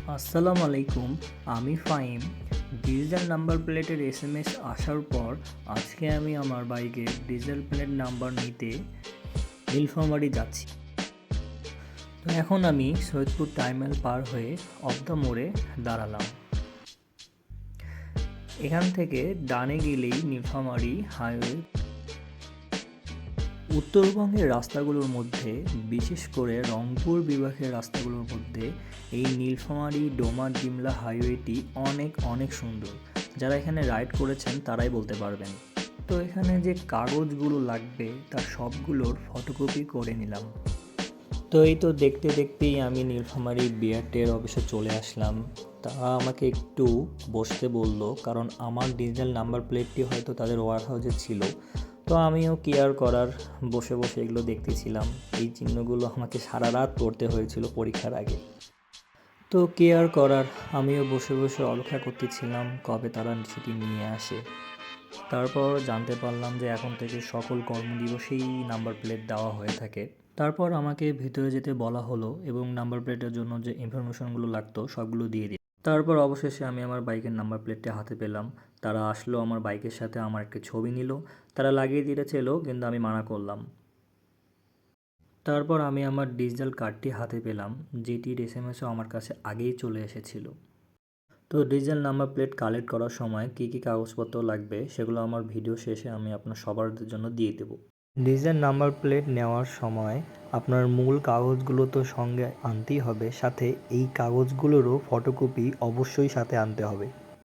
আসসালামু আলাইকুম। আমি ফাহিম। ডিজিটাল নাম্বার প্লেটের এসএমএস আসার পর আজকে আমি আমার বাইকের ডিজিটাল প্লেট নাম্বার নিতে নীলফামারী যাচ্ছি। তো এখন আমি সৈয়দপুর টাইমেল পার হয়ে অফ দ্য মোড়ে দাঁড়ালাম। এখান থেকে ডানে গেলেই নীলফামারী হাইওয়ে। উত্তরবঙ্গের রাস্তাগুলোর মধ্যে, বিশেষ করে রংপুর বিভাগের রাস্তাগুলোর মধ্যে এই নীলফামারী ডোমা-ডিমলা হাইওয়েটি অনেক সুন্দর। যারা এখানে রাইড করেছেন তারাই বলতে পারবেন। তো এখানে যে কাগজগুলো লাগবে তার সবগুলোর ফটোকপি করে নিলাম। তো এই তো দেখতে দেখতেই আমি নীলফামারী বিআরটিএর অফিসে চলে আসলাম। তারা আমাকে একটু বসতে বলল, কারণ আমার ডিজিটাল নাম্বার প্লেটটি হয়তো তাদের ওয়ার হাউসে ছিল। তো আমিও কেয়ার করার বসে এগুলো দেখতেছিলাম। এই চিহ্নগুলো আমাকে সারা রাত পড়তে হয়েছিল পরীক্ষার আগে। তো কেয়ার করার আমিও বসে অপেক্ষা করতেছিলাম কবে তারা সেটি নিয়ে আসে। তারপর জানতে পারলাম যে এখন থেকে সকল কর্মদিবসেই নাম্বার প্লেট দেওয়া হয়ে থাকে। তারপর আমাকে ভিতরে যেতে বলা হলো এবং নাম্বার প্লেটের জন্য যে ইনফরমেশনগুলো লাগতো সবগুলো দিয়ে দিই। তারপর অবশেষে আমি আমার বাইকের নাম্বার প্লেটটা হাতে পেলাম। তারা আসলো, আমার বাইকের সাথে আমার একটা ছবি নিল। তারা লাগিয়ে দিতে চাইলো, কিন্তু আমি মানা করলাম। তারপর আমি আমার ডিজিটাল কার্ডটি হাতে পেলাম, যেটির এসএমএসও আমার কাছে আগেই চলে এসেছিল। তো ডিজিটাল নাম্বার প্লেট কালেক্ট করার সময় কী কাগজপত্র লাগবে সেগুলো আমার ভিডিও শেষে আমি আপনার সবার জন্য দিয়ে দেব। ডিজিটাল নাম্বার প্লেট নেওয়ার সময় আপনার মূল কাগজগুলো তো সঙ্গে আনতেই হবে, সাথে এই কাগজগুলোরও ফটোকপি অবশ্যই সাথে আনতে হবে।